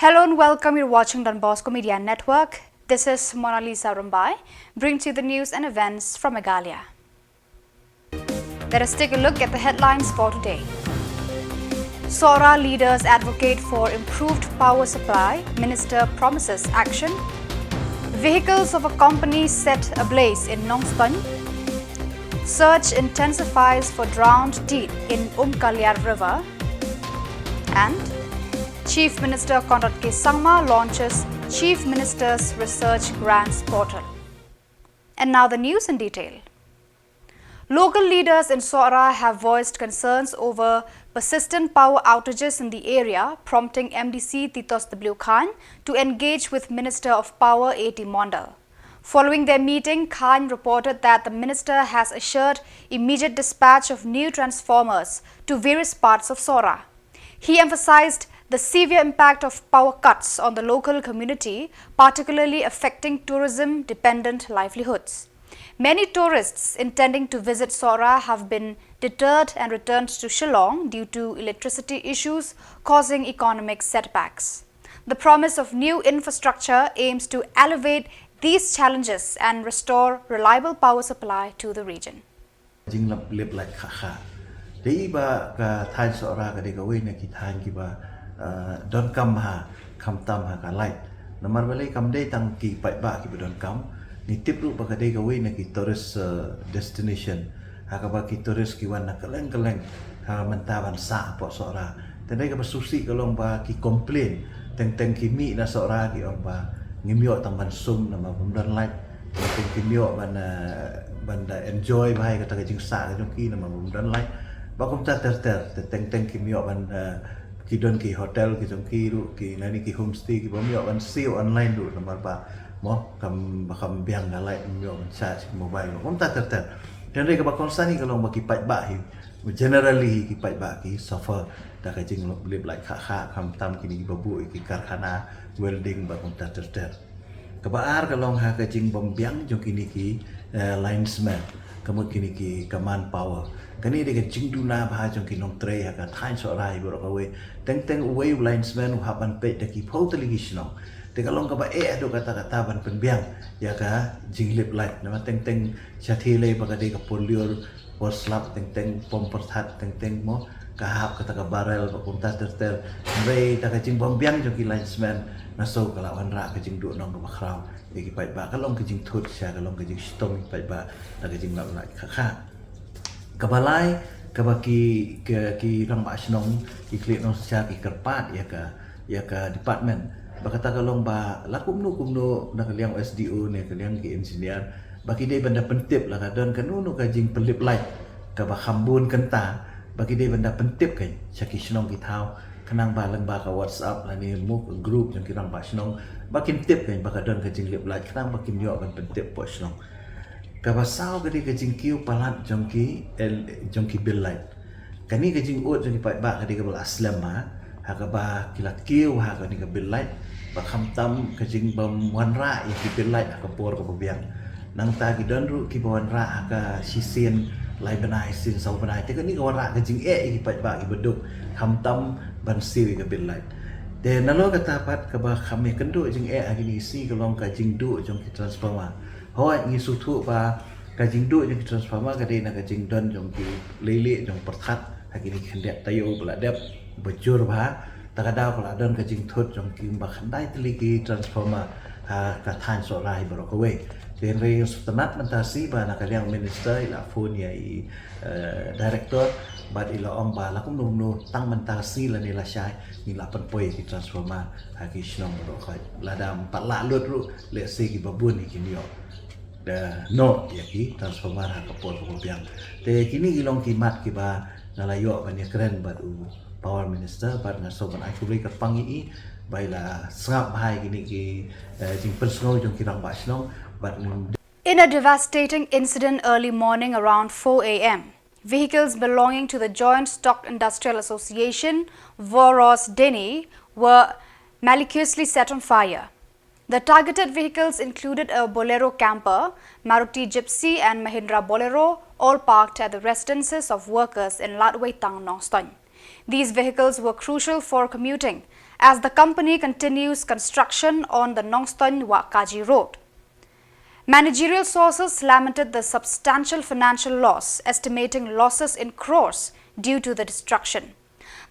Hello and welcome. You're watching Donbosco Media Network. This is Mona Lisa Rumbai, brings you the news and events from Meghalaya. Let us take a look at the headlines for today. Sora leaders advocate for improved power supply. Minister promises action. Vehicles of a company set ablaze in Nongstoin. Search intensifies for drowned deer in Khubor River. And Chief Minister Conrad K. Samla launches Chief Minister's Research Grants Portal. And now the news in detail. Local leaders in Sora have voiced concerns over persistent power outages in the area, prompting MDC Titos W. Khan to engage with Minister of Power A.T. Mondal. Following their meeting, Khan reported that the minister has assured immediate dispatch of new transformers to various parts of Sora. He emphasized the severe impact of power cuts on the local community, particularly affecting tourism-dependent livelihoods. Many tourists intending to visit Sora have been deterred and returned to Shillong due to electricity issues causing economic setbacks. The promise of new infrastructure aims to alleviate these challenges and restore reliable power supply to the region. Don kam ha kam tam ha ka light namar balai kam day tang ki pai ba ki don kam ni tip ru ba ka day ka we na ki tourist destination ha ka ba ki tourist ki wan na keleng ha mentawan sa po Sora tendai ka basusi kalong ba ki complain teng ki mi na Sora ki on ba ngimyo tang ban sum na ma don light teng ki myo ban enjoy ba ka ta ka jing sa ka ki na ma don light ba kom ta ter teng ki myo ban ki don ki hotel ki jong ki ru ki nani ki homestay ki bom yo ban sale online ru nomor ba mo kam biang galai yo ban charge mobile kom ta ter dan rega ba konsani kalau ba ki pai ba hi generally ki pai ba ki suffer da ka jing lip like kha kam tam ki ni babu ki karkhana welding ba kom ta ter ka ba ar kalau ha ka jing bom biang jong ki ni ki linesman kamu kini ki command power kani de jing du na ba jong ki nong tre ha ka thain so rai bo ka we teng away linesman ha ban pe de ki totally ki sno de ka long ka ba do kata ban pen biang ya ka jing lip light na teng chathi le ba ka de ka polior or slap teng pom perthat teng mo ka hap kata ka barrel ba kum ta ter re ta ka jing bom biang jong ki linesman na so ka lawan ra ka jing du nong ka ba khrau ki pai ba ka long ka jing thut sha ka long ka jing storm pai ba ta ka jing la kha kabalai kabaki ki rang ba snong ki klik nong sha ki kerpat ya ka department ba kata ka long ba la kumnu na ka liang SDO ne ka liang ki engineer ba ki dei benda pentip la ka don ka nu ka jing pelip light ka ba khambun kenta ba ki dei benda pentip ka shaki snong ki thau kanang ba lang ba ka WhatsApp la ni mu group jang ki rang ba snong ba kim tip ka ba ka don ka jing lip light kanang ba kim yo ban pentip po snong ka ba sao ka di ka jing kiu palat jong ki bill light kani ka jing ut jong ki pai ba ka di ka bal aslam ha ka ba kilat kiu ha ka ni ka bill light ba kham tam ka jing bam wan ra ya ki bill light ka por ka biang nang ta ki don ru ki wan ra ha ka sisien lai banai sin sau banai te ka ni ka wan ra ka jing ki pai ba ki beduk kham tam ban siwi ka bill light de nalo ka tapat ka ba khame kendo jing agini si ka long ka jing du jong ki transformer hoi ngi su thu ba ka jing du jong ki transformer ka de na ka jing don jong ki lele jong perthat agini khendek tayo bla dep bejur ba ta ka daw bla don ka jing thut jong ki ba khandai tli ki transformer ha ka than so rai bro ka we den re sutanat mentasi ba na ka liang minister ila phone ya director but ila ong ba la kum nu tang mentasi la ni la shai ni la pen poi ki transformer ha ki snong ro ka la dam pat la lut ru le se ki babun ki ni yo da no ya ki transformer ha ka por ko biang te kini ilong ki mat ki ba na la yo ba ni kren ba u power minister ba na so ban ai ku ka pangi bai la sngap hai kini ki jing persno jong ki rang ba snong but in a devastating incident early morning around 4 a.m. Vehicles belonging to the Joint Stock Industrial Association, Voros Deni, were maliciously set on fire. The targeted vehicles included a Bolero camper, Maruti Gypsy and Mahindra Bolero, all parked at the residences of workers in Latway Tang Nongstoin. These vehicles were crucial for commuting as the company continues construction on the Nongstoin-Wakaji road. Managerial sources lamented the substantial financial loss, estimating losses in crores due to the destruction.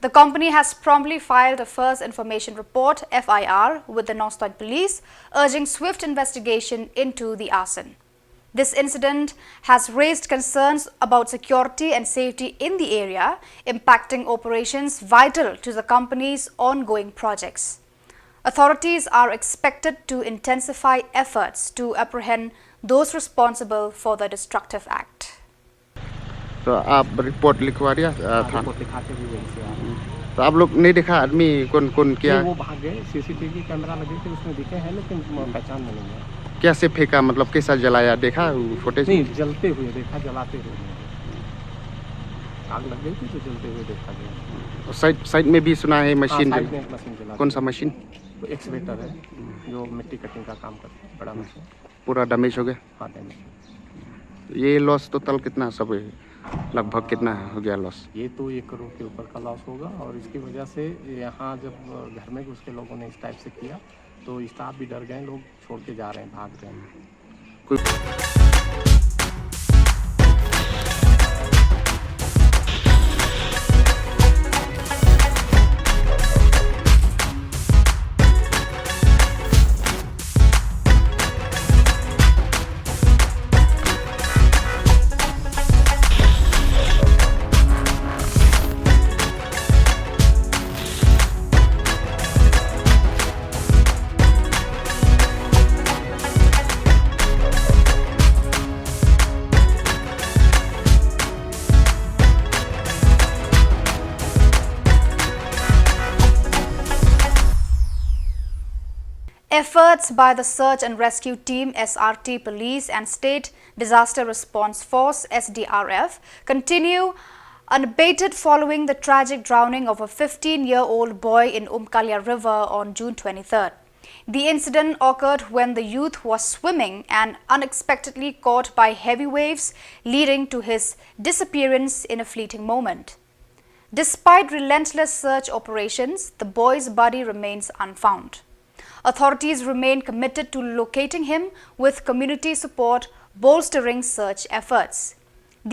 The company has promptly filed a first information report (FIR) with the Nongstoin police, urging swift investigation into the arson. This incident has raised concerns about security and safety in the area, impacting operations vital to the company's ongoing projects. Authorities are expected to intensify efforts to apprehend those responsible for the destructive act. तो आप report लिखवा दिया था? Report लिखा के भी वहीं से आ रहे हैं। तो आप लोग नहीं देखा आदमी कौन कौन क्या? वो भाग गए, सीसीटीवी कैमरा लगे थे उसमें दिखे हैं, लेकिन पहचान में नहीं है। कैसे फेंका, मतलब कैसा जलाया, देखा फुटेज? नहीं, जलते हुए देखा, जलाते हुए आग लग गई थी तो जलते हुए देखा गया। साइड में भी सुना है मशीन? साइड में एक मशीन जला। कौन सा मशीन? एक्सवेटर है जो मिट्टी कटिंग का काम करता है, बड़ा मशीन। पूरा डैमेज हो गया? हाँ, डैमेज। ये लॉस टोटल कितना सब लगभग कितना हो गया लॉस? ये तो 1 करोड़ के ऊपर का लॉस होगा, और इसकी वजह से यहाँ जब घर में घुस के लोगों ने इस टाइप से किया तो स्टाफ भी डर गए, लोग छोड़ के जा रहे हैं, भाग रहे हैं। Efforts by the Search and Rescue Team (SRT) Police and State Disaster Response Force (SDRF) continue unabated following the tragic drowning of a 15-year-old boy in Khubor River on June 23rd. The incident occurred when the youth was swimming and unexpectedly caught by heavy waves, leading to his disappearance in a fleeting moment. Despite relentless search operations, the boy's body remains unfound. Authorities remain committed to locating him, with community support bolstering search efforts.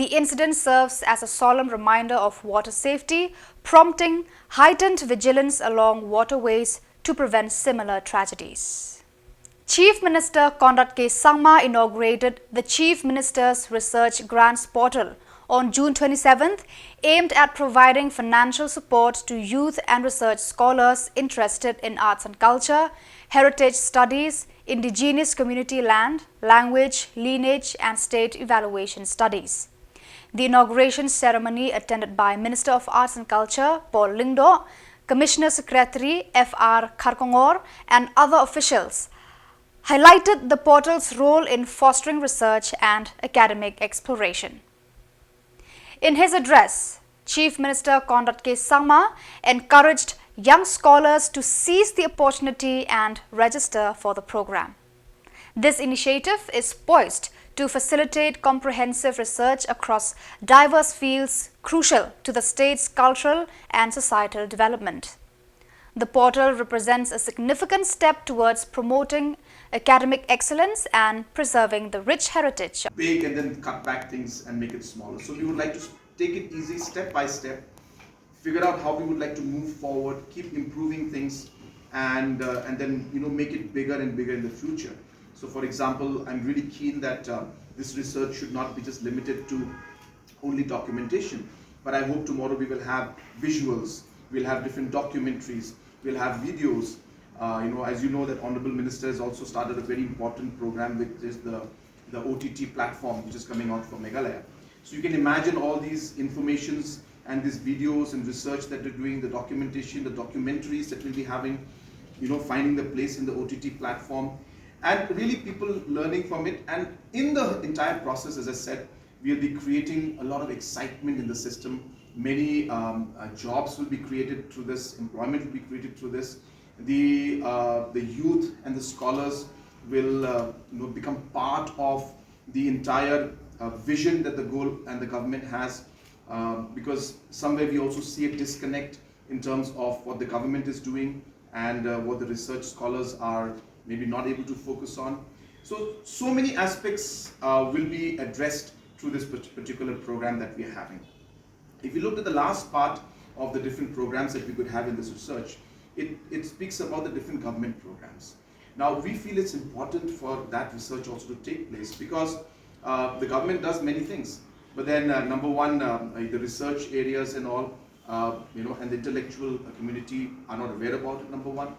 The incident serves as a solemn reminder of water safety, prompting heightened vigilance along waterways to prevent similar tragedies. Chief Minister Conrad K. Sangma inaugurated the Chief Minister's Research Grants Portal on June 27th, aimed at providing financial support to youth and research scholars interested in arts and culture, heritage studies, indigenous community land, language, lineage and state evaluation studies. The inauguration ceremony, attended by Minister of Arts and Culture Paul Lyngdoh, Commissioner Secretary F.R. Kharkongor and other officials, highlighted the portal's role in fostering research and academic exploration. In his address, Chief Minister Conrad K. Sangma encouraged young scholars to seize the opportunity and register for the program. This initiative is poised to facilitate comprehensive research across diverse fields crucial to the state's cultural and societal development. The portal represents a significant step towards promoting academic excellence and preserving the rich heritage. Big and then cut back things and make it smaller. So we would like to take it easy, step by step, figure out how we would like to move forward, keep improving things, and then make it bigger and bigger in the future. So for example, I'm really keen that this research should not be just limited to only documentation, but I hope tomorrow we will have visuals, we'll have different documentaries, we'll have videos. As you know, that Honorable Minister has also started a very important program, which is the OTT platform, which is coming out from Meghalaya. So you can imagine all these informations and these videos and research that they're doing, the documentation, the documentaries that we'll be having, finding the place in the OTT platform, and really people learning from it. And in the entire process, as I said, we'll be creating a lot of excitement in the system. Many jobs will be created through this, employment will be created through this. The youth and the scholars will become part of the entire vision that the goal and the government has, because somewhere we also see a disconnect in terms of what the government is doing and what the research scholars are maybe not able to focus on. So many aspects will be addressed through this particular program that we are having. If you look at the last part of the different programs that we could have in this research, it speaks about the different government programs. Now, we feel it's important for that research also to take place because the government does many things. But then, number one, the research areas and all, and the intellectual community are not aware about it, number one,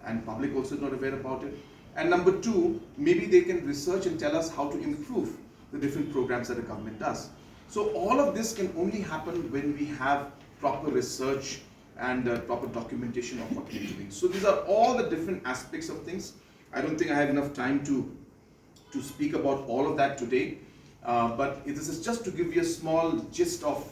and public also is not aware about it. And number two, maybe they can research and tell us how to improve the different programs that the government does. So all of this can only happen when we have proper research and proper documentation of what we're doing. So these are all the different aspects of things. I don't think I have enough time to speak about all of that today, but this is just to give you a small gist of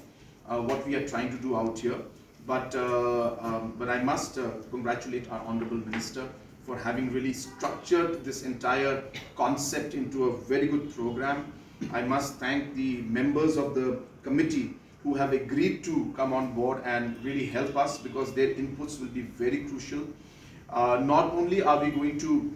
what we are trying to do out here. But I must congratulate our Honorable Minister for having really structured this entire concept into a very good program. I must thank the members of the committee who have agreed to come on board and really help us because their inputs will be very crucial. Not only are we going to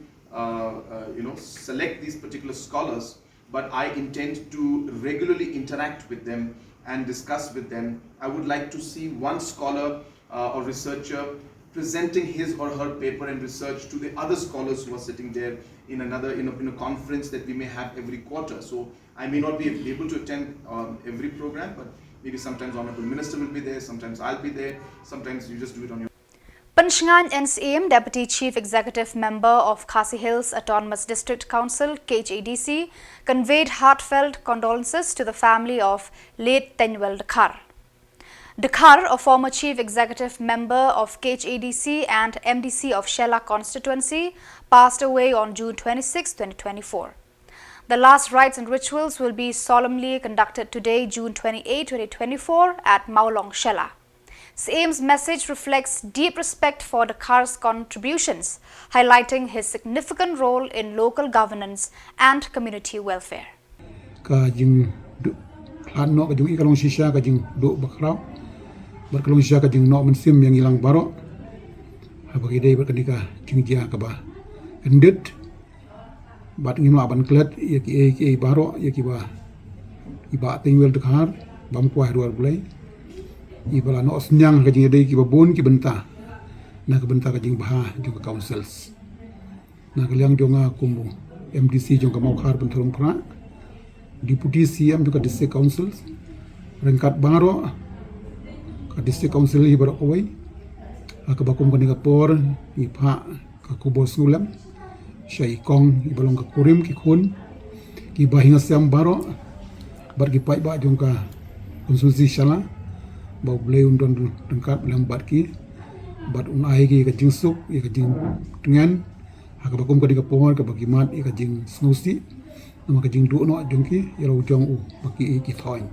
select these particular scholars, but I intend to regularly interact with them and discuss with them. I would like to see one scholar or researcher presenting his or her paper and research to the other scholars who are sitting there in a conference that we may have every quarter. So I may not be able to attend every program, but maybe sometimes Honorable Minister will be there, sometimes I'll be there, sometimes you just do it on your Panchngan NCM Deputy Chief Executive Member of Khasi Hills Autonomous District Council KHADC conveyed heartfelt condolences to the family of late Tenuel Dakhar. Dakhar, a former Chief Executive Member of KHADC and MDC of Shillong constituency, passed away on June 26, 2024. The last rites and rituals will be solemnly conducted today, June 28, 2024 at Maulong, Shillong. CM's message reflects deep respect for Dakhar's contributions, highlighting his significant role in local governance and community welfare. Berkelong sisa ka jing no mensim yang hilang baro bagi day berkenika jing dia ka ba endet bat ngino aban klet ya ki baro ya ki ba iba Tenuel Dakhar bam kuai ruar bulai ibala no senyang ka jing day ki ba bon ki benta na ka benta ka jing bah jing councils na ka liang jonga kumbu MDC jong ka mau khar bentorong pra deputy CM juga district councils rengkat baro District Council ibarat kawai akabakum kani kapor ipa ka Khubor sulam syai kong ibalong ka kurim ki kun ki bahinga siam baro bar ki pai ba jong ka konsulsi shala ba blei undon dengkat lam bat ki bat un ai ki ka jingsuk i ka jing dengan akabakum kani kapor ka bagi mat i ka jing snusi nama ka jing du no jong ki yalo jong u baki ki thoin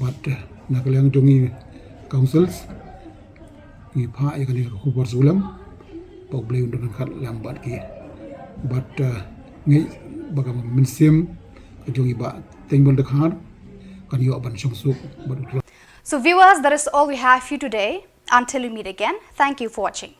bat na ka lang jongi councils ipa ya kani Khuborjylla pok blei undon khat lambat ki but ngai bagam mensim kajong iba Tenuel Dakhar kan yo ban songsuk. So viewers, that is all we have for you today. Until we meet again, thank you for watching.